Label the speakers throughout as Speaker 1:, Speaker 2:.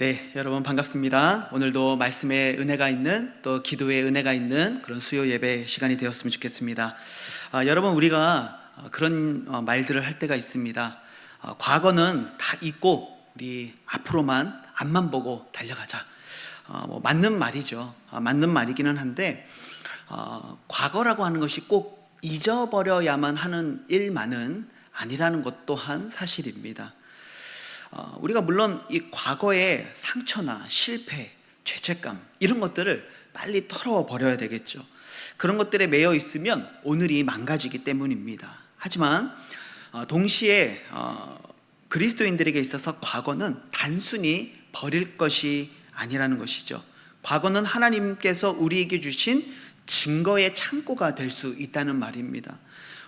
Speaker 1: 네, 여러분 반갑습니다. 오늘도 말씀의 은혜가 있는 또 기도의 은혜가 있는 그런 수요 예배 시간이 되었으면 좋겠습니다. 여러분 우리가 그런 말들을 할 때가 있습니다. 과거는 다 잊고 우리 앞으로만 앞만 보고 달려가자. 맞는 말이죠. 맞는 말이기는 한데 과거라고 하는 것이 꼭 잊어버려야만 하는 일만은 아니라는 것 또한 사실입니다. 우리가 물론 이 과거의 상처나 실패, 죄책감 이런 것들을 빨리 털어버려야 되겠죠. 그런 것들에 매여 있으면 오늘이 망가지기 때문입니다. 하지만 동시에 그리스도인들에게 있어서 과거는 단순히 버릴 것이 아니라는 것이죠. 과거는 하나님께서 우리에게 주신 증거의 창고가 될 수 있다는 말입니다.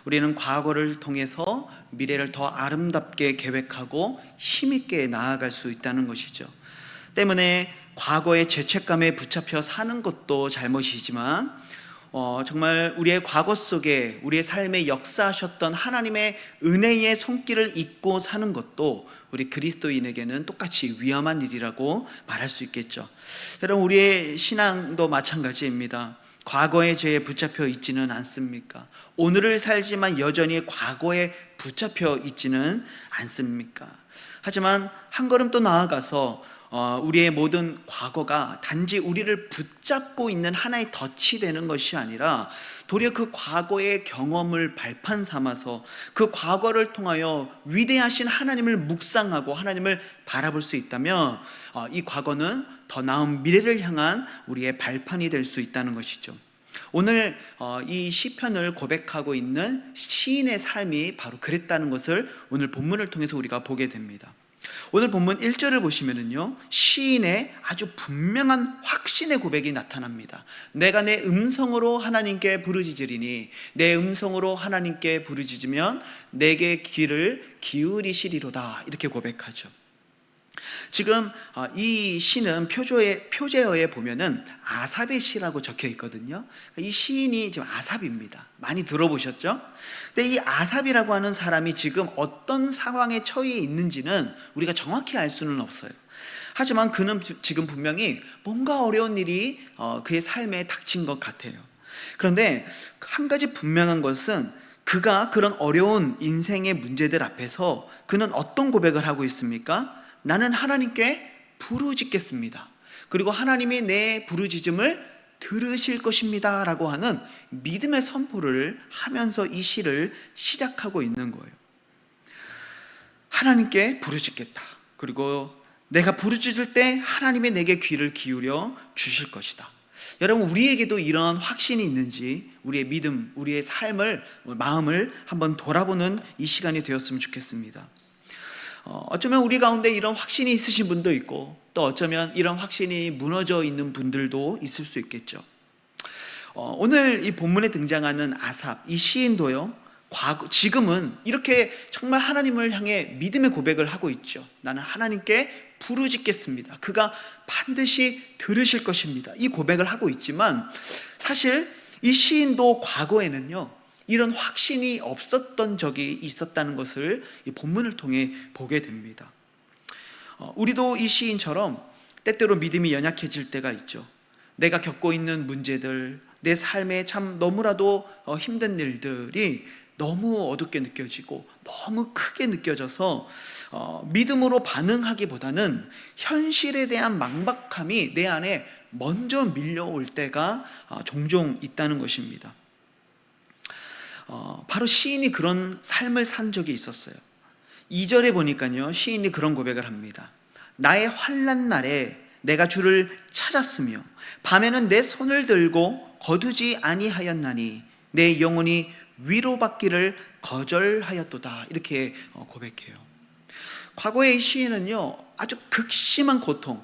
Speaker 1: 우리는 과거를 통해서 미래를 더 아름답게 계획하고 힘있게 나아갈 수 있다는 것이죠. 때문에 과거의 죄책감에 붙잡혀 사는 것도 잘못이지만 정말 우리의 과거 속에 우리의 삶에 역사하셨던 하나님의 은혜의 손길을 잊고 사는 것도 우리 그리스도인에게는 똑같이 위험한 일이라고 말할 수 있겠죠. 여러분 우리의 신앙도 마찬가지입니다. 과거의 죄에 붙잡혀 있지는 않습니까? 오늘을 살지만 여전히 과거에 붙잡혀 있지는 않습니까? 하지만 한 걸음 또 나아가서 우리의 모든 과거가 단지 우리를 붙잡고 있는 하나의 덫이 되는 것이 아니라 도리어 그 과거의 경험을 발판 삼아서 그 과거를 통하여 위대하신 하나님을 묵상하고 하나님을 바라볼 수 있다면 이 과거는 더 나은 미래를 향한 우리의 발판이 될 수 있다는 것이죠. 오늘 이 시편을 고백하고 있는 시인의 삶이 바로 그랬다는 것을 오늘 본문을 통해서 우리가 보게 됩니다. 오늘 본문 1절을 보시면은요, 시인의 아주 분명한 확신의 고백이 나타납니다. 내가 내 음성으로 하나님께 부르짖으리니 내 음성으로 하나님께 부르짖으면 내게 귀를 기울이시리로다, 이렇게 고백하죠. 지금 이 시는 표제어에 보면은 아삽의 시라고 적혀 있거든요. 이 시인이 지금 아삽입니다. 많이 들어보셨죠? 근데 이 아삽이라고 하는 사람이 지금 어떤 상황에 처해 있는지는 우리가 정확히 알 수는 없어요. 하지만 그는 지금 분명히 뭔가 어려운 일이 그의 삶에 닥친 것 같아요. 그런데 한 가지 분명한 것은 그가 그런 어려운 인생의 문제들 앞에서 그는 어떤 고백을 하고 있습니까? 나는 하나님께 부르짖겠습니다. 그리고 하나님이 내 부르짖음을 들으실 것입니다 라고 하는 믿음의 선포를 하면서 이 시를 시작하고 있는 거예요. 하나님께 부르짖겠다. 그리고 내가 부르짖을 때 하나님이 내게 귀를 기울여 주실 것이다. 여러분 우리에게도 이런 확신이 있는지 우리의 믿음, 우리의 삶을, 마음을 한번 돌아보는 이 시간이 되었으면 좋겠습니다. 어쩌면 우리 가운데 이런 확신이 있으신 분도 있고 또 어쩌면 이런 확신이 무너져 있는 분들도 있을 수 있겠죠. 오늘 이 본문에 등장하는 아삽, 이 시인도요, 지금은 이렇게 정말 하나님을 향해 믿음의 고백을 하고 있죠. 나는 하나님께 부르짖겠습니다. 그가 반드시 들으실 것입니다. 이 고백을 하고 있지만 사실 이 시인도 과거에는요, 이런 확신이 없었던 적이 있었다는 것을 이 본문을 통해 보게 됩니다. 우리도 이 시인처럼 때때로 믿음이 연약해질 때가 있죠. 내가 겪고 있는 문제들, 내 삶에 참 너무나도 힘든 일들이 너무 어둡게 느껴지고 너무 크게 느껴져서 믿음으로 반응하기보다는 현실에 대한 망박함이 내 안에 먼저 밀려올 때가 종종 있다는 것입니다. 바로 시인이 그런 삶을 산 적이 있었어요. 2절에 보니까요, 시인이 그런 고백을 합니다. 나의 환난 날에 내가 주를 찾았으며 밤에는 내 손을 들고 거두지 아니하였나니 내 영혼이 위로받기를 거절하였도다, 이렇게 고백해요. 과거의 이 시인은요, 아주 극심한 고통,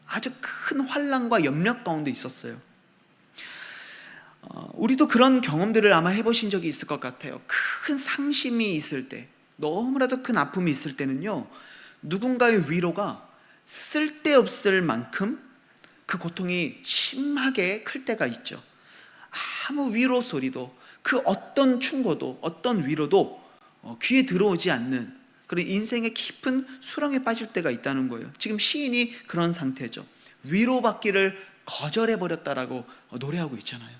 Speaker 1: 아주 큰 환난과 염려 가운데 있었어요. 우리도 그런 경험들을 아마 해보신 적이 있을 것 같아요. 큰 상심이 있을 때, 너무나도 큰 아픔이 있을 때는요, 누군가의 위로가 쓸데없을 만큼 그 고통이 심하게 클 때가 있죠. 아무 위로 소리도, 그 어떤 충고도, 어떤 위로도 귀에 들어오지 않는 그런 인생의 깊은 수렁에 빠질 때가 있다는 거예요. 지금 시인이 그런 상태죠. 위로받기를 거절해버렸다라고 노래하고 있잖아요.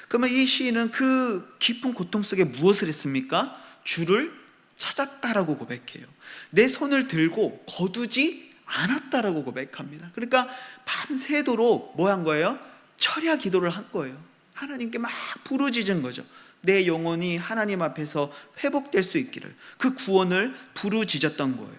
Speaker 1: 그러면 이 시인은 그 깊은 고통 속에 무엇을 했습니까? 주를 찾았다라고 고백해요. 내 손을 들고 거두지 않았다라고 고백합니다. 그러니까 밤새도록 뭐 한 거예요? 철야 기도를 한 거예요. 하나님께 막 부르짖은 거죠. 내 영혼이 하나님 앞에서 회복될 수 있기를, 그 구원을 부르짖었던 거예요.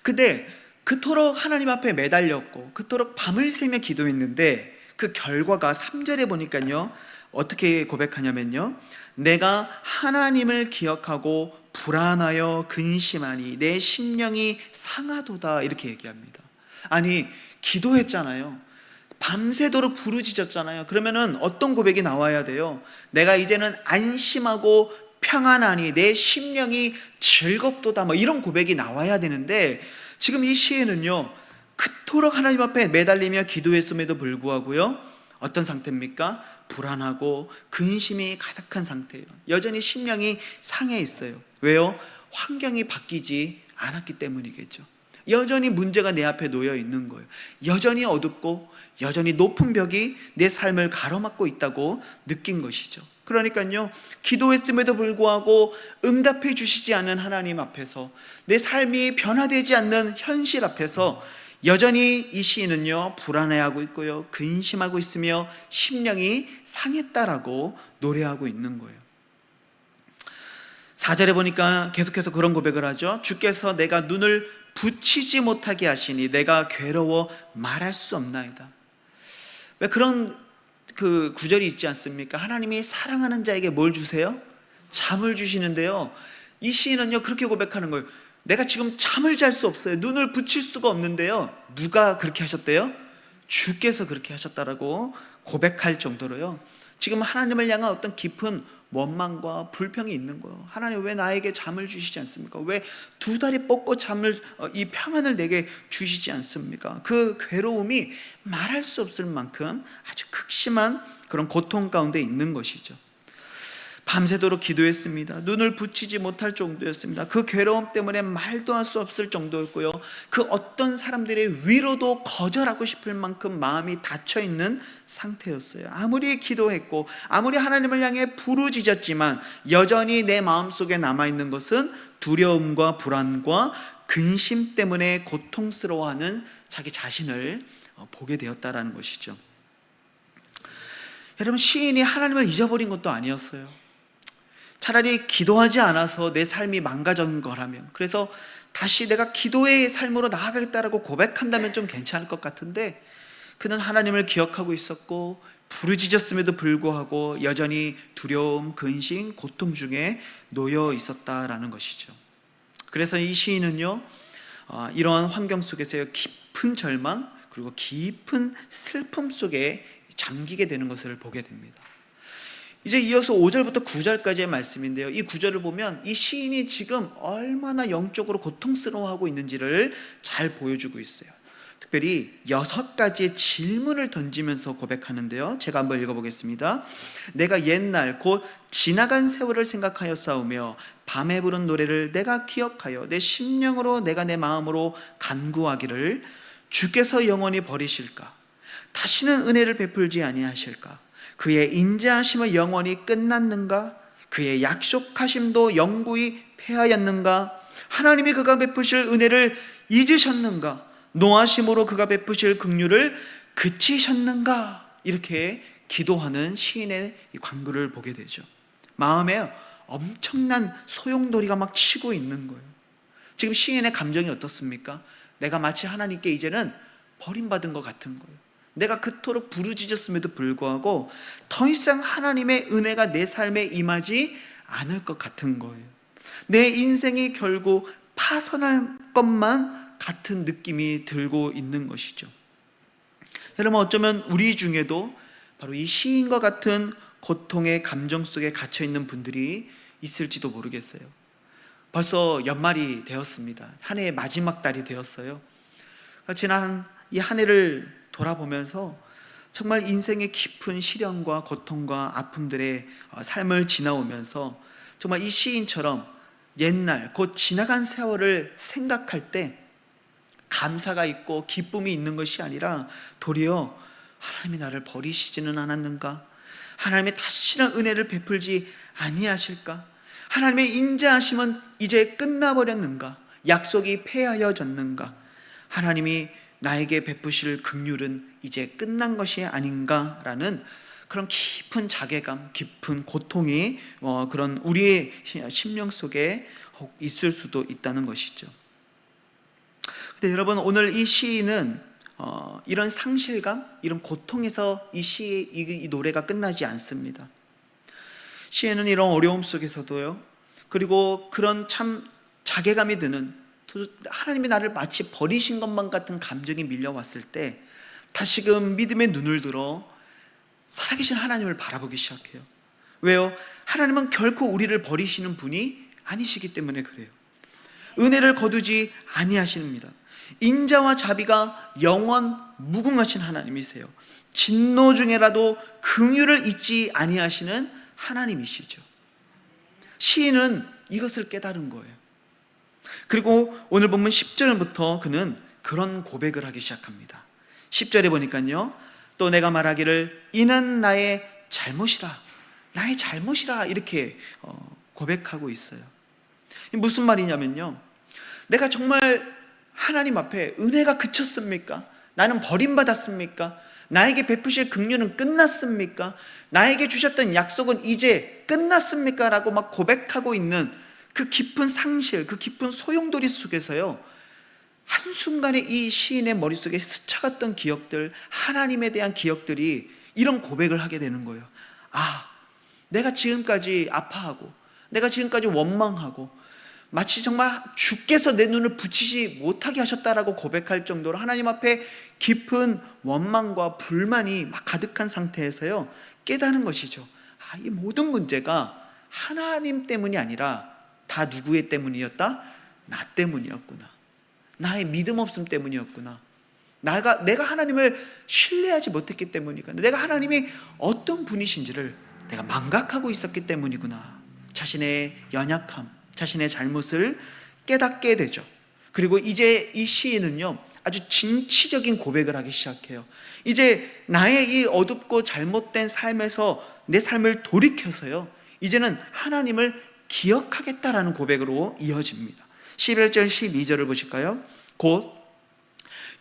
Speaker 1: 근데 그토록 하나님 앞에 매달렸고 그토록 밤을 새며 기도했는데 그 결과가 3절에 보니까요, 어떻게 고백하냐면요, 내가 하나님을 기억하고 불안하여 근심하니 내 심령이 상하도다, 이렇게 얘기합니다. 아니, 기도했잖아요. 밤새도록 부르짖었잖아요. 그러면은 어떤 고백이 나와야 돼요? 내가 이제는 안심하고 평안하니 내 심령이 즐겁도다, 뭐 이런 고백이 나와야 되는데, 지금 이 시에는요, 그토록 하나님 앞에 매달리며 기도했음에도 불구하고요, 어떤 상태입니까? 불안하고 근심이 가득한 상태예요. 여전히 심령이 상해 있어요. 왜요? 환경이 바뀌지 않았기 때문이겠죠. 여전히 문제가 내 앞에 놓여 있는 거예요. 여전히 어둡고 여전히 높은 벽이 내 삶을 가로막고 있다고 느낀 것이죠. 그러니까요, 기도했음에도 불구하고 응답해 주시지 않는 하나님 앞에서, 내 삶이 변화되지 않는 현실 앞에서 여전히 이 시인은요, 불안해하고 있고요, 근심하고 있으며 심령이 상했다라고 노래하고 있는 거예요. 4절에 보니까 계속해서 그런 고백을 하죠. 주께서 내가 눈을 붙이지 못하게 하시니 내가 괴로워 말할 수 없나이다. 왜 그런 그 구절이 있지 않습니까? 하나님이 사랑하는 자에게 뭘 주세요? 잠을 주시는데요, 이 시인은요, 그렇게 고백하는 거예요. 내가 지금 잠을 잘 수 없어요. 눈을 붙일 수가 없는데요, 누가 그렇게 하셨대요? 주께서 그렇게 하셨다라고 고백할 정도로요, 지금 하나님을 향한 어떤 깊은 원망과 불평이 있는 거예요. 하나님, 왜 나에게 잠을 주시지 않습니까? 왜 두 다리 뻗고 잠을, 이 평안을 내게 주시지 않습니까? 그 괴로움이 말할 수 없을 만큼 아주 극심한 그런 고통 가운데 있는 것이죠. 밤새도록 기도했습니다. 눈을 붙이지 못할 정도였습니다. 그 괴로움 때문에 말도 할 수 없을 정도였고요, 그 어떤 사람들의 위로도 거절하고 싶을 만큼 마음이 닫혀있는 상태였어요. 아무리 기도했고 아무리 하나님을 향해 부르짖었지만 여전히 내 마음속에 남아있는 것은 두려움과 불안과 근심 때문에 고통스러워하는 자기 자신을 보게 되었다라는 것이죠. 여러분, 시인이 하나님을 잊어버린 것도 아니었어요. 차라리 기도하지 않아서 내 삶이 망가진 거라면, 그래서 다시 내가 기도의 삶으로 나아가겠다라고 고백한다면 좀 괜찮을 것 같은데, 그는 하나님을 기억하고 있었고 부르짖었음에도 불구하고 여전히 두려움, 근심, 고통 중에 놓여 있었다라는 것이죠. 그래서 이 시인은요, 이러한 환경 속에서 깊은 절망 그리고 깊은 슬픔 속에 잠기게 되는 것을 보게 됩니다. 이제 이어서 5절부터 9절까지의 말씀인데요, 이 구절을 보면 이 시인이 지금 얼마나 영적으로 고통스러워하고 있는지를 잘 보여주고 있어요. 특별히 6가지의 질문을 던지면서 고백하는데요, 제가 한번 읽어보겠습니다. 내가 옛날 곧 지나간 세월을 생각하여 싸우며 밤에 부른 노래를 내가 기억하여 내 심령으로 내가 내 마음으로 간구하기를, 주께서 영원히 버리실까? 다시는 은혜를 베풀지 아니하실까? 그의 인자하심은 영원히 끝났는가? 그의 약속하심도 영구히 패하였는가? 하나님이 그가 베푸실 은혜를 잊으셨는가? 노하심으로 그가 베푸실 긍휼을 그치셨는가? 이렇게 기도하는 시인의 이 간구를 보게 되죠. 마음에 엄청난 소용돌이가 막 치고 있는 거예요. 지금 시인의 감정이 어떻습니까? 내가 마치 하나님께 이제는 버림받은 것 같은 거예요. 내가 그토록 부르짖었음에도 불구하고 더 이상 하나님의 은혜가 내 삶에 임하지 않을 것 같은 거예요. 내 인생이 결국 파산할 것만 같은 느낌이 들고 있는 것이죠. 여러분, 어쩌면 우리 중에도 바로 이 시인과 같은 고통의 감정 속에 갇혀 있는 분들이 있을지도 모르겠어요. 벌써 연말이 되었습니다. 한 해의 마지막 달이 되었어요. 지난 이 한 해를 돌아보면서 정말 인생의 깊은 시련과 고통과 아픔들의 삶을 지나오면서 정말 이 시인처럼 옛날 곧 지나간 세월을 생각할 때 감사가 있고 기쁨이 있는 것이 아니라 도리어 하나님이 나를 버리시지는 않았는가? 하나님의 다시는 은혜를 베풀지 아니하실까? 하나님의 인자하심은 이제 끝나버렸는가? 약속이 폐하여졌는가? 하나님이 나에게 베푸실 긍휼은 이제 끝난 것이 아닌가라는 그런 깊은 자괴감, 깊은 고통이 그런 우리의 심령 속에 있을 수도 있다는 것이죠. 근데 여러분, 오늘 이 시인은 이런 상실감, 이런 고통에서 이 노래가 끝나지 않습니다. 시인은 이런 어려움 속에서도요, 그리고 그런 참 자괴감이 드는, 하나님이 나를 마치 버리신 것만 같은 감정이 밀려왔을 때 다시금 믿음의 눈을 들어 살아계신 하나님을 바라보기 시작해요. 왜요? 하나님은 결코 우리를 버리시는 분이 아니시기 때문에 그래요. 은혜를 거두지 아니하십니다. 인자와 자비가 영원 무궁하신 하나님이세요. 진노 중에라도 긍휼을 잊지 아니하시는 하나님이시죠. 시인은 이것을 깨달은 거예요. 그리고 오늘 본문 10절부터 그는 그런 고백을 하기 시작합니다. 10절에 보니까요, 또 내가 말하기를 이는 나의 잘못이라, 나의 잘못이라 이렇게 고백하고 있어요. 무슨 말이냐면요, 내가 정말 하나님 앞에 은혜가 그쳤습니까? 나는 버림받았습니까? 나에게 베푸실 긍휼은 끝났습니까? 나에게 주셨던 약속은 이제 끝났습니까? 라고 막 고백하고 있는 그 깊은 상실, 그 깊은 소용돌이 속에서요, 한순간에 이 시인의 머릿속에 스쳐갔던 기억들, 하나님에 대한 기억들이 이런 고백을 하게 되는 거예요. 아, 내가 지금까지 아파하고, 내가 지금까지 원망하고, 마치 정말 주께서 내 눈을 붙이지 못하게 하셨다라고 고백할 정도로 하나님 앞에 깊은 원망과 불만이 막 가득한 상태에서요, 깨닫는 것이죠. 아, 이 모든 문제가 하나님 때문이 아니라 다 누구의 때문이었다? 나 때문이었구나. 나의 믿음 없음 때문이었구나. 내가 하나님을 신뢰하지 못했기 때문이구나. 내가 하나님이 어떤 분이신지를 내가 망각하고 있었기 때문이구나. 자신의 연약함, 자신의 잘못을 깨닫게 되죠. 그리고 이제 이 시인은요, 아주 진취적인 고백을 하기 시작해요. 이제 나의 이 어둡고 잘못된 삶에서 내 삶을 돌이켜서요, 이제는 하나님을 기억하겠다라는 고백으로 이어집니다. 11절 12절을 보실까요? 곧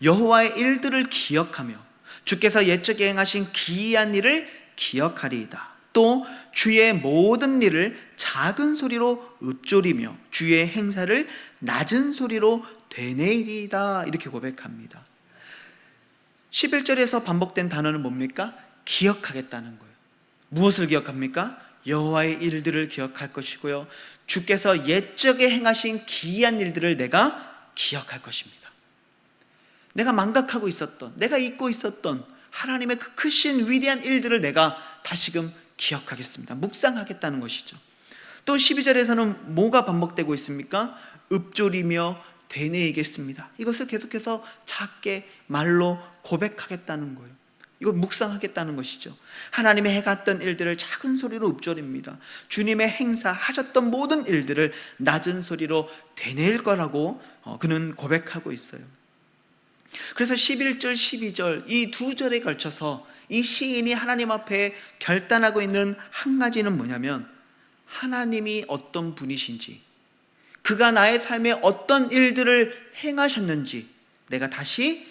Speaker 1: 여호와의 일들을 기억하며 주께서 옛적에 행하신 기이한 일을 기억하리이다. 또 주의 모든 일을 작은 소리로 읊조리며 주의 행사를 낮은 소리로 되뇌이리이다. 이렇게 고백합니다. 11절에서 반복된 단어는 뭡니까? 기억하겠다는 거예요. 무엇을 기억합니까? 여호와의 일들을 기억할 것이고요, 주께서 옛적에 행하신 기이한 일들을 내가 기억할 것입니다. 내가 망각하고 있었던, 내가 잊고 있었던 하나님의 그 크신 위대한 일들을 내가 다시금 기억하겠습니다. 묵상하겠다는 것이죠. 또 12절에서는 뭐가 반복되고 있습니까? 읊조리며 되뇌이겠습니다. 이것을 계속해서 작게 말로 고백하겠다는 거예요. 이걸 묵상하겠다는 것이죠. 하나님의 해갔던 일들을 작은 소리로 읊조립니다. 주님의 행사하셨던 모든 일들을 낮은 소리로 되뇌일 거라고 그는 고백하고 있어요. 그래서 11절, 12절 이 두 절에 걸쳐서 이 시인이 하나님 앞에 결단하고 있는 한 가지는 뭐냐면, 하나님이 어떤 분이신지, 그가 나의 삶에 어떤 일들을 행하셨는지 내가 다시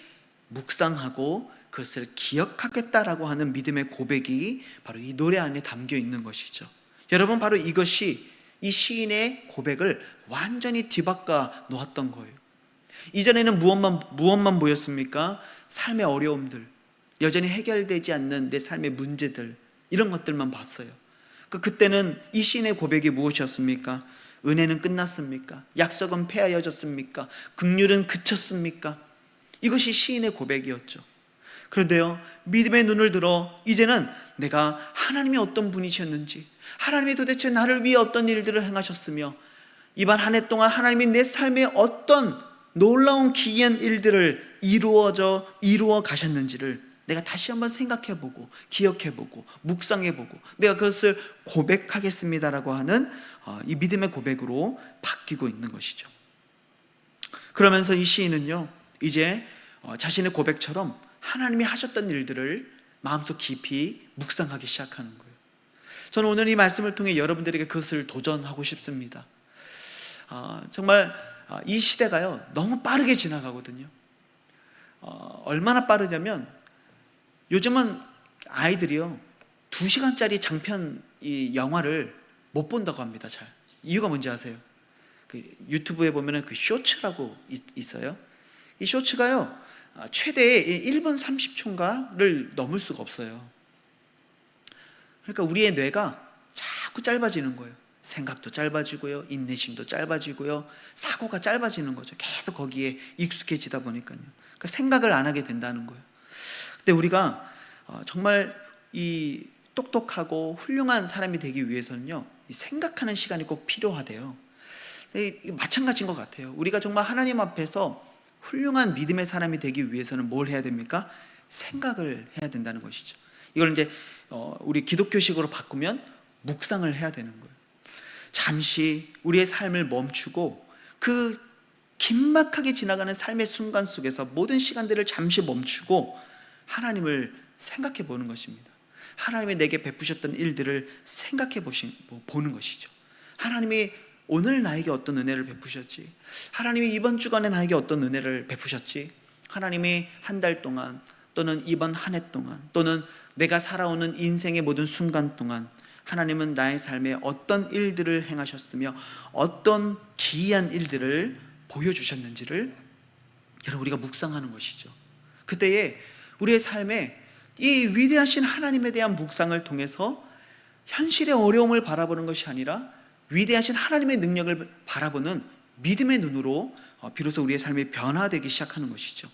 Speaker 1: 묵상하고 그것을 기억하겠다라고 하는 믿음의 고백이 바로 이 노래 안에 담겨 있는 것이죠. 여러분, 바로 이것이 이 시인의 고백을 완전히 뒤바꿔 놓았던 거예요. 이전에는 무엇만 보였습니까? 삶의 어려움들, 여전히 해결되지 않는 내 삶의 문제들, 이런 것들만 봤어요. 그때는 이 시인의 고백이 무엇이었습니까? 은혜는 끝났습니까? 약속은 폐하여졌습니까? 긍휼은 그쳤습니까? 이것이 시인의 고백이었죠. 그런데요, 믿음의 눈을 들어 이제는 내가 하나님이 어떤 분이셨는지, 하나님이 도대체 나를 위해 어떤 일들을 행하셨으며, 이번 한 해 동안 하나님이 내 삶에 어떤 놀라운 기이한 일들을 이루어 가셨는지를 내가 다시 한번 생각해보고 기억해보고 묵상해보고 내가 그것을 고백하겠습니다라고 하는 이 믿음의 고백으로 바뀌고 있는 것이죠. 그러면서 이 시인은요, 이제 자신의 고백처럼 하나님이 하셨던 일들을 마음속 깊이 묵상하기 시작하는 거예요. 저는 오늘 이 말씀을 통해 여러분들에게 그것을 도전하고 싶습니다. 정말 이 시대가요, 너무 빠르게 지나가거든요. 얼마나 빠르냐면 요즘은 아이들이요, 2시간짜리 장편 이 영화를 못 본다고 합니다. 잘. 이유가 뭔지 아세요? 그 유튜브에 보면은 그 쇼츠라고 있어요. 이 쇼츠가요, 최대 1분 30초인가를 넘을 수가 없어요. 그러니까 우리의 뇌가 자꾸 짧아지는 거예요. 생각도 짧아지고요, 인내심도 짧아지고요, 사고가 짧아지는 거죠. 계속 거기에 익숙해지다 보니까요. 그러니까 생각을 안 하게 된다는 거예요. 근데 우리가 정말 이 똑똑하고 훌륭한 사람이 되기 위해서는요, 이 생각하는 시간이 꼭 필요하대요. 마찬가지인 것 같아요. 우리가 정말 하나님 앞에서 훌륭한 믿음의 사람이 되기 위해서는 뭘 해야 됩니까? 생각을 해야 된다는 것이죠. 이걸 이제 우리 기독교식으로 바꾸면 묵상을 해야 되는 거예요. 잠시 우리의 삶을 멈추고 그 긴막하게 지나가는 삶의 순간 속에서 모든 시간들을 잠시 멈추고 하나님을 생각해 보는 것입니다. 하나님이 내게 베푸셨던 일들을 생각해 보는 것이죠. 하나님이 오늘 나에게 어떤 은혜를 베푸셨지? 하나님이 이번 주간에 나에게 어떤 은혜를 베푸셨지? 하나님이 한 달 동안 또는 이번 한 해 동안 또는 내가 살아오는 인생의 모든 순간 동안 하나님은 나의 삶에 어떤 일들을 행하셨으며 어떤 기이한 일들을 보여주셨는지를 여러분 우리가 묵상하는 것이죠. 그때에 우리의 삶에 이 위대하신 하나님에 대한 묵상을 통해서 현실의 어려움을 바라보는 것이 아니라 위대하신 하나님의 능력을 바라보는 믿음의 눈으로 비로소 우리의 삶이 변화되기 시작하는 것이죠.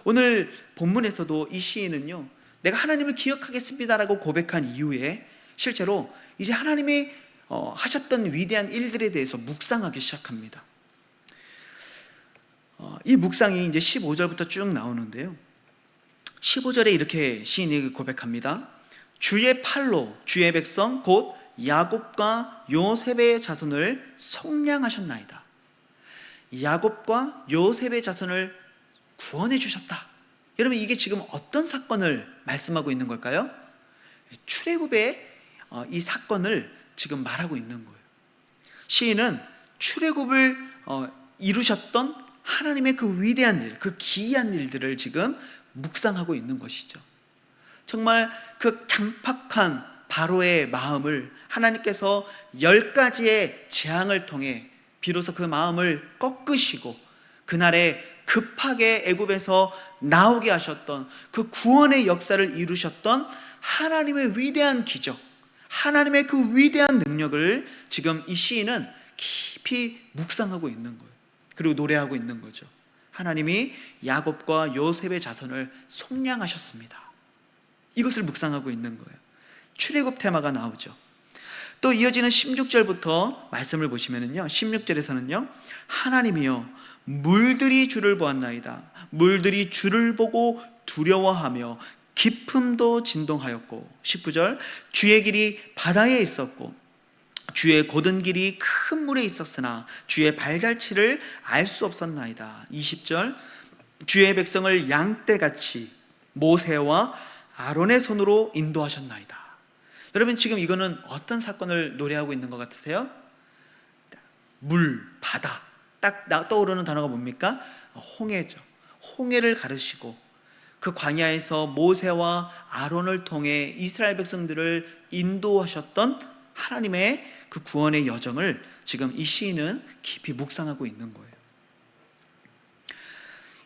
Speaker 1: 오늘 본문에서도 이 시인은요, 내가 하나님을 기억하겠습니다라고 고백한 이후에 실제로 이제 하나님이 하셨던 위대한 일들에 대해서 묵상하기 시작합니다. 이 묵상이 이제 15절부터 쭉 나오는데요, 15절에 이렇게 시인이 고백합니다. 주의 팔로 주의 백성 곧 야곱과 요셉의 자손을 속량하셨나이다. 야곱과 요셉의 자손을 구원해 주셨다. 여러분, 이게 지금 어떤 사건을 말씀하고 있는 걸까요? 출애굽의 이 사건을 지금 말하고 있는 거예요. 시인은 출애굽을 이루셨던 하나님의 그 위대한 일, 그 기이한 일들을 지금 묵상하고 있는 것이죠. 정말 그 강팍한 바로의 마음을 하나님께서 10가지의 재앙을 통해 비로소 그 마음을 꺾으시고 그날에 급하게 애굽에서 나오게 하셨던 그 구원의 역사를 이루셨던 하나님의 위대한 기적, 하나님의 그 위대한 능력을 지금 이 시인은 깊이 묵상하고 있는 거예요. 그리고 노래하고 있는 거죠. 하나님이 야곱과 요셉의 자손을 속량하셨습니다. 이것을 묵상하고 있는 거예요. 출애굽 테마가 나오죠. 또 이어지는 16절부터 말씀을 보시면요, 16절에서는요, 하나님이여 물들이 주를 보았나이다. 물들이 주를 보고 두려워하며 깊음도 진동하였고, 19절 주의 길이 바다에 있었고 주의 곧은 길이 큰 물에 있었으나 주의 발자취를 알 수 없었나이다. 20절 주의 백성을 양떼같이 모세와 아론의 손으로 인도하셨나이다. 여러분, 지금 이거는 어떤 사건을 노래하고 있는 것 같으세요? 물, 바다, 딱 떠오르는 단어가 뭡니까? 홍해죠. 홍해를 가르시고 그 광야에서 모세와 아론을 통해 이스라엘 백성들을 인도하셨던 하나님의 그 구원의 여정을 지금 이 시인은 깊이 묵상하고 있는 거예요.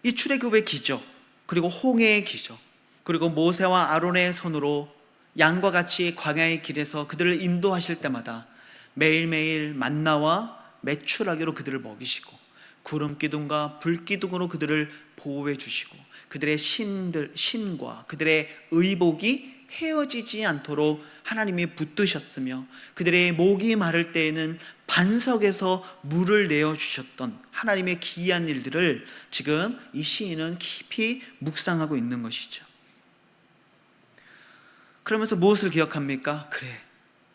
Speaker 1: 이 출애굽의 기적, 그리고 홍해의 기적, 그리고 모세와 아론의 손으로 양과 같이 광야의 길에서 그들을 인도하실 때마다 매일매일 만나와 메추라기로 그들을 먹이시고 구름 기둥과 불 기둥으로 그들을 보호해 주시고 그들의 신과 그들의 의복이 헤어지지 않도록 하나님이 붙드셨으며 그들의 목이 마를 때에는 반석에서 물을 내어주셨던 하나님의 기이한 일들을 지금 이 시인은 깊이 묵상하고 있는 것이죠. 그러면서 무엇을 기억합니까? 그래,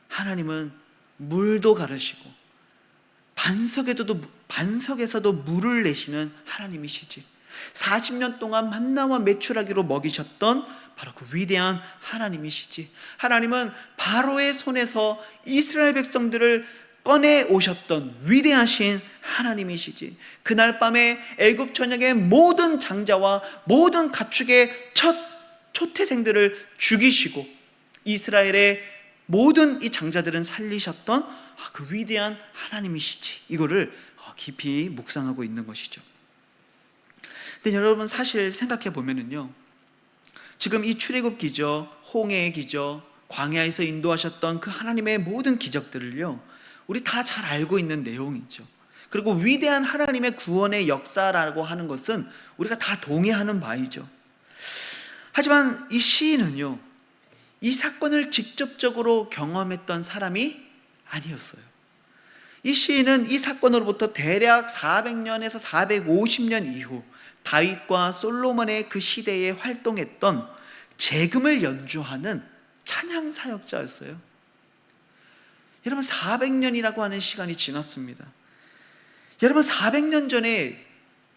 Speaker 1: 하나님은 물도 가르시고 반석에서도 물을 내시는 하나님이시지. 40년 동안 만나와 메추라기로 먹이셨던 바로 그 위대한 하나님이시지. 하나님은 바로의 손에서 이스라엘 백성들을 꺼내 오셨던 위대하신 하나님이시지. 그날 밤에 애굽 전역의 모든 장자와 모든 가축의 첫 초태생들을 죽이시고 이스라엘의 모든 이 장자들은 살리셨던 그 위대한 하나님이시지. 이거를 깊이 묵상하고 있는 것이죠. 근데 여러분, 사실 생각해 보면은요, 지금 이 출애굽 기적, 홍해의 기적, 광야에서 인도하셨던 그 하나님의 모든 기적들을요, 우리 다 잘 알고 있는 내용이죠. 그리고 위대한 하나님의 구원의 역사라고 하는 것은 우리가 다 동의하는 바이죠. 하지만 이 시인은요, 이 사건을 직접적으로 경험했던 사람이 아니었어요. 이 시인은 이 사건으로부터 대략 400년에서 450년 이후 다윗과 솔로몬의 그 시대에 활동했던 재금을 연주하는 찬양 사역자였어요. 여러분, 400년이라고 하는 시간이 지났습니다. 여러분, 400년 전에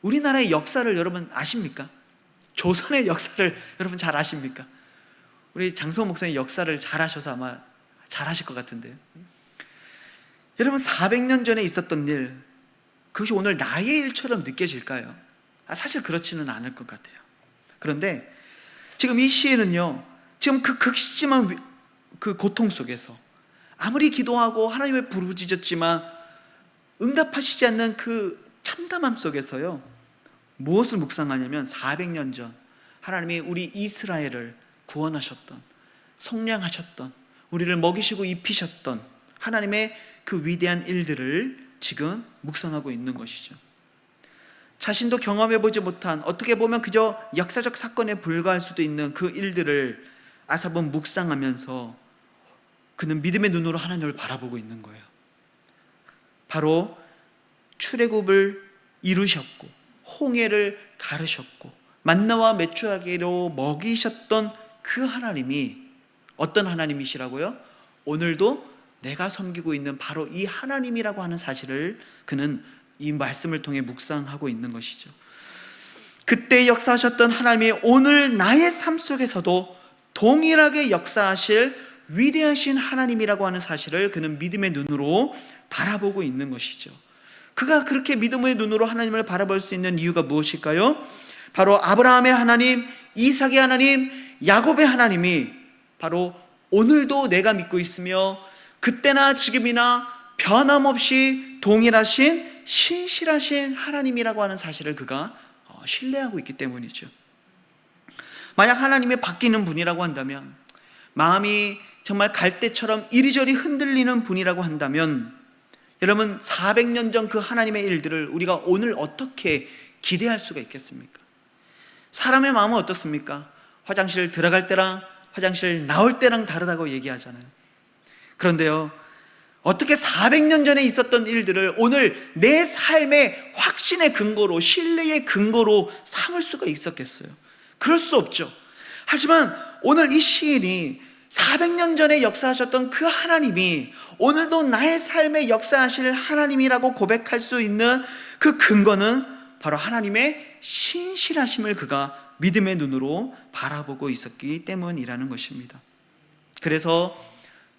Speaker 1: 우리나라의 역사를 여러분 아십니까? 조선의 역사를 여러분 잘 아십니까? 우리 장성호 목사님 역사를 잘 아셔서 아마 잘 아실 것 같은데요. 여러분, 400년 전에 있었던 일, 그것이 오늘 나의 일처럼 느껴질까요? 사실 그렇지는 않을 것 같아요. 그런데 지금 이 시에는요, 지금 그 극심한 그 고통 속에서 아무리 기도하고 하나님의 부르짖었지만 응답하시지 않는 그 참담함 속에서요, 무엇을 묵상하냐면 400년 전 하나님이 우리 이스라엘을 구원하셨던, 성량하셨던, 우리를 먹이시고 입히셨던 하나님의 그 위대한 일들을 지금 묵상하고 있는 것이죠. 자신도 경험해보지 못한, 어떻게 보면 그저 역사적 사건에 불과할 수도 있는 그 일들을 아삽은 묵상하면서 그는 믿음의 눈으로 하나님을 바라보고 있는 거예요. 바로 출애굽을 이루셨고 홍해를 가르셨고 만나와 메추라기로 먹이셨던 그 하나님이 어떤 하나님이시라고요? 오늘도 내가 섬기고 있는 바로 이 하나님이라고 하는 사실을 그는 이 말씀을 통해 묵상하고 있는 것이죠. 그때 역사하셨던 하나님이 오늘 나의 삶 속에서도 동일하게 역사하실 위대하신 하나님이라고 하는 사실을 그는 믿음의 눈으로 바라보고 있는 것이죠. 그가 그렇게 믿음의 눈으로 하나님을 바라볼 수 있는 이유가 무엇일까요? 바로 아브라함의 하나님, 이삭의 하나님, 야곱의 하나님이 바로 오늘도 내가 믿고 있으며 그때나 지금이나 변함없이 동일하신 신실하신 하나님이라고 하는 사실을 그가 신뢰하고 있기 때문이죠. 만약 하나님이 바뀌는 분이라고 한다면, 마음이 정말 갈대처럼 이리저리 흔들리는 분이라고 한다면, 여러분 400년 전 그 하나님의 일들을 우리가 오늘 어떻게 기대할 수가 있겠습니까? 사람의 마음은 어떻습니까? 화장실 들어갈 때랑 화장실 나올 때랑 다르다고 얘기하잖아요. 그런데요, 어떻게 400년 전에 있었던 일들을 오늘 내 삶의 확신의 근거로, 신뢰의 근거로 삼을 수가 있었겠어요? 그럴 수 없죠. 하지만 오늘 이 시인이 400년 전에 역사하셨던 그 하나님이 오늘도 나의 삶에 역사하실 하나님이라고 고백할 수 있는 그 근거는 바로 하나님의 신실하심을 그가 믿음의 눈으로 바라보고 있었기 때문이라는 것입니다. 그래서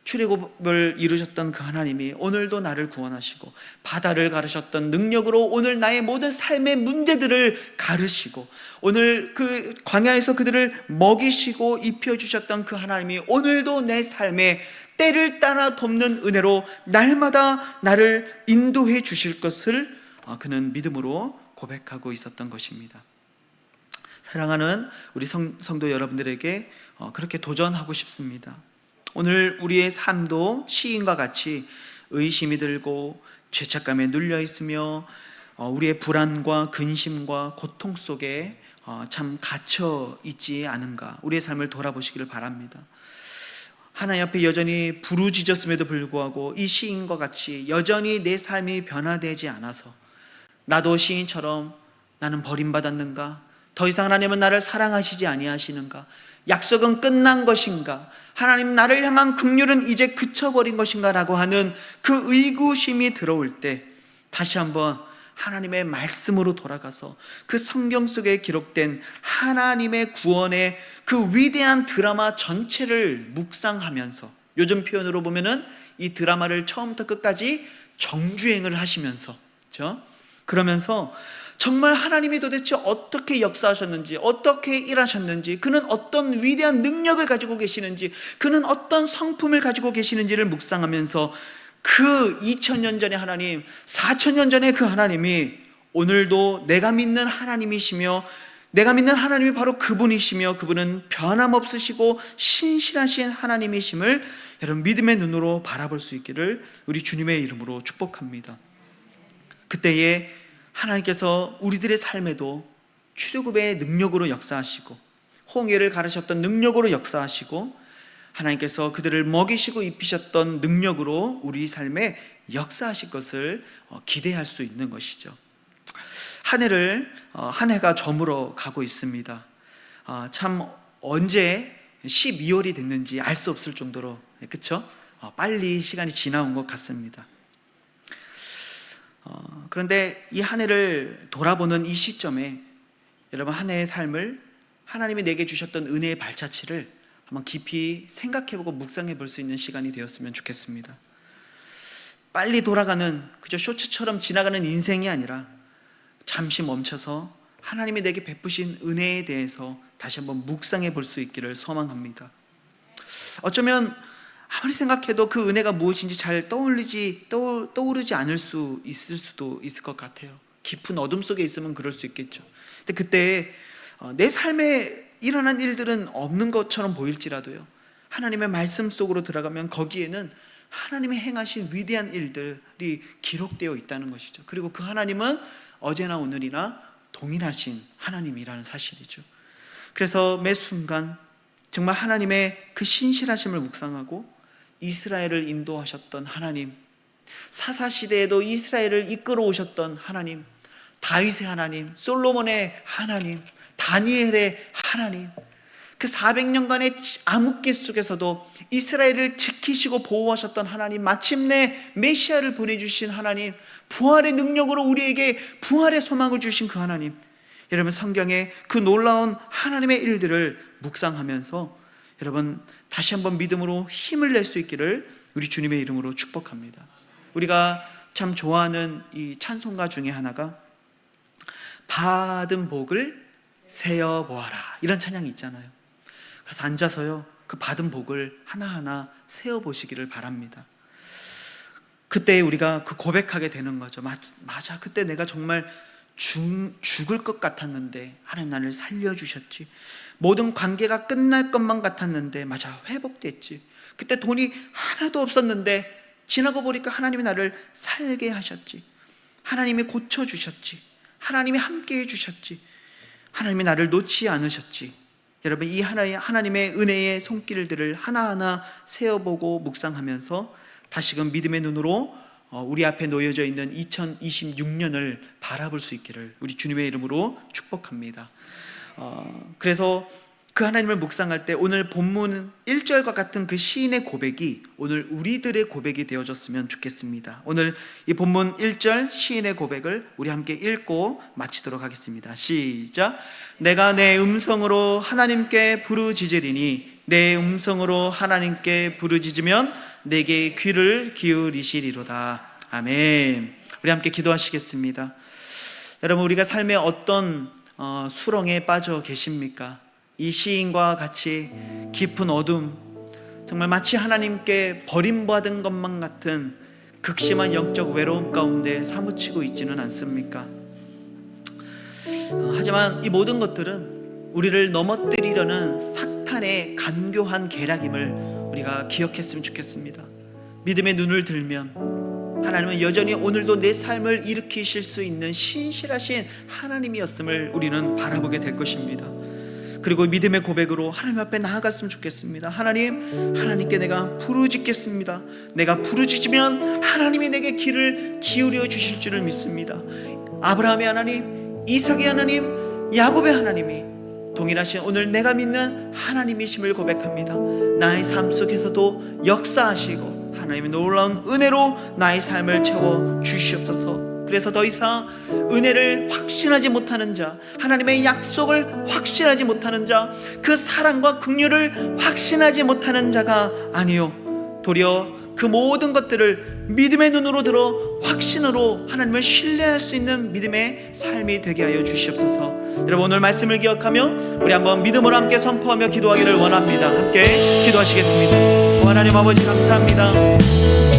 Speaker 1: 출애굽을 이루셨던 그 하나님이 오늘도 나를 구원하시고 바다를 가르셨던 능력으로 오늘 나의 모든 삶의 문제들을 가르시고 오늘 그 광야에서 그들을 먹이시고 입혀주셨던 그 하나님이 오늘도 내 삶에 때를 따라 돕는 은혜로 날마다 나를 인도해 주실 것을 그는 믿음으로 고백하고 있었던 것입니다. 사랑하는 우리 성도 여러분들에게 그렇게 도전하고 싶습니다. 오늘 우리의 삶도 시인과 같이 의심이 들고 죄책감에 눌려 있으며 우리의 불안과 근심과 고통 속에 참 갇혀 있지 않은가, 우리의 삶을 돌아보시기를 바랍니다. 하나님 앞에 여전히 부르짖었음에도 불구하고 이 시인과 같이 여전히 내 삶이 변화되지 않아서 나도 시인처럼 나는 버림받았는가, 더 이상 하나님은 나를 사랑하시지 아니하시는가, 약속은 끝난 것인가, 하나님 나를 향한 긍휼은 이제 그쳐버린 것인가 라고 하는 그 의구심이 들어올 때 다시 한번 하나님의 말씀으로 돌아가서 그 성경 속에 기록된 하나님의 구원의 그 위대한 드라마 전체를 묵상하면서, 요즘 표현으로 보면은 이 드라마를 처음부터 끝까지 정주행을 하시면서, 그렇죠? 그러면서 정말 하나님이 도대체 어떻게 역사하셨는지, 어떻게 일하셨는지, 그는 어떤 위대한 능력을 가지고 계시는지, 그는 어떤 성품을 가지고 계시는지를 묵상하면서 그 2000년 전의 하나님, 4000년 전의 그 하나님이 오늘도 내가 믿는 하나님이시며, 내가 믿는 하나님이 바로 그분이시며, 그분은 변함없으시고 신실하신 하나님이심을 여러분 믿음의 눈으로 바라볼 수 있기를 우리 주님의 이름으로 축복합니다. 그때에 하나님께서 우리들의 삶에도 출애굽의 능력으로 역사하시고, 홍해를 가르셨던 능력으로 역사하시고, 하나님께서 그들을 먹이시고 입히셨던 능력으로 우리 삶에 역사하실 것을 기대할 수 있는 것이죠. 한 해가 저물어 가고 있습니다. 참 언제 12월이 됐는지 알 수 없을 정도로, 그렇죠? 빨리 시간이 지나온 것 같습니다. 그런데 이 한 해를 돌아보는 이 시점에 여러분, 한 해의 삶을 하나님이 내게 주셨던 은혜의 발자취를 한번 깊이 생각해보고 묵상해 볼 수 있는 시간이 되었으면 좋겠습니다. 빨리 돌아가는 그저 쇼츠처럼 지나가는 인생이 아니라 잠시 멈춰서 하나님이 내게 베푸신 은혜에 대해서 다시 한번 묵상해 볼 수 있기를 소망합니다. 어쩌면 아무리 생각해도 그 은혜가 무엇인지 잘 떠오르지 않을 수 있을 수도 있을 것 같아요. 깊은 어둠 속에 있으면 그럴 수 있겠죠. 근데 그때 내 삶에 일어난 일들은 없는 것처럼 보일지라도요, 하나님의 말씀 속으로 들어가면 거기에는 하나님의 행하신 위대한 일들이 기록되어 있다는 것이죠. 그리고 그 하나님은 어제나 오늘이나 동일하신 하나님이라는 사실이죠. 그래서 매 순간 정말 하나님의 그 신실하심을 묵상하고, 이스라엘을 인도하셨던 하나님, 사사시대에도 이스라엘을 이끌어 오셨던 하나님, 다윗의 하나님, 솔로몬의 하나님, 다니엘의 하나님, 그 400년간의 암흑기 속에서도 이스라엘을 지키시고 보호하셨던 하나님, 마침내 메시아를 보내주신 하나님, 부활의 능력으로 우리에게 부활의 소망을 주신 그 하나님, 여러분 성경의 그 놀라운 하나님의 일들을 묵상하면서 여러분 다시 한번 믿음으로 힘을 낼 수 있기를 우리 주님의 이름으로 축복합니다. 우리가 참 좋아하는 이 찬송가 중에 하나가 받은 복을 세어보아라, 이런 찬양이 있잖아요. 그래서 앉아서요, 그 받은 복을 하나하나 세어보시기를 바랍니다. 그때 우리가 그 고백하게 되는 거죠. 맞아, 그때 내가 정말 죽을 것 같았는데 하나님 나를 살려주셨지. 모든 관계가 끝날 것만 같았는데 맞아, 회복됐지. 그때 돈이 하나도 없었는데 지나고 보니까 하나님이 나를 살게 하셨지. 하나님이 고쳐주셨지. 하나님이 함께해 주셨지. 하나님이 나를 놓지 않으셨지. 여러분, 이 하나님의 은혜의 손길들을 하나하나 세어보고 묵상하면서 다시금 믿음의 눈으로 우리 앞에 놓여져 있는 2026년을 바라볼 수 있기를 우리 주님의 이름으로 축복합니다. 그래서 그 하나님을 묵상할 때 오늘 본문 1절과 같은 그 시인의 고백이 오늘 우리들의 고백이 되어졌으면 좋겠습니다. 오늘 이 본문 1절 시인의 고백을 우리 함께 읽고 마치도록 하겠습니다. 시작. 내가 내 음성으로 하나님께 부르짖으리니 내 음성으로 하나님께 부르짖으면 내게 귀를 기울이시리로다. 아멘. 우리 함께 기도하시겠습니다. 여러분, 우리가 삶의 어떤 수렁에 빠져 계십니까? 이 시인과 같이 깊은 어둠, 정말 마치 하나님께 버림받은 것만 같은 극심한 영적 외로움 가운데 사무치고 있지는 않습니까? 하지만 이 모든 것들은 우리를 넘어뜨리려는 사탄의 간교한 계략임을 우리가 기억했으면 좋겠습니다. 믿음의 눈을 들면 하나님은 여전히 오늘도 내 삶을 일으키실 수 있는 신실하신 하나님이었음을 우리는 바라보게 될 것입니다. 그리고 믿음의 고백으로 하나님 앞에 나아갔으면 좋겠습니다. 하나님께 내가 부르짖겠습니다. 내가 부르짖으면 하나님이 내게 귀를 기울여 주실 줄을 믿습니다. 아브라함의 하나님, 이삭의 하나님, 야곱의 하나님이 동일하신 오늘 내가 믿는 하나님이심을 고백합니다. 나의 삶 속에서도 역사하시고 하나님의 놀라운 은혜로 나의 삶을 채워 주시옵소서. 그래서 더 이상 은혜를 확신하지 못하는 자, 하나님의 약속을 확신하지 못하는 자, 그 사랑과 긍휼을 확신하지 못하는 자가 아니요, 도리어 그 모든 것들을 믿음의 눈으로 들어 확신으로 하나님을 신뢰할 수 있는 믿음의 삶이 되게 하여 주시옵소서. 여러분, 오늘 말씀을 기억하며 우리 한번 믿음으로 함께 선포하며 기도하기를 원합니다. 함께 기도하시겠습니다. 하나님 아버지, 감사합니다.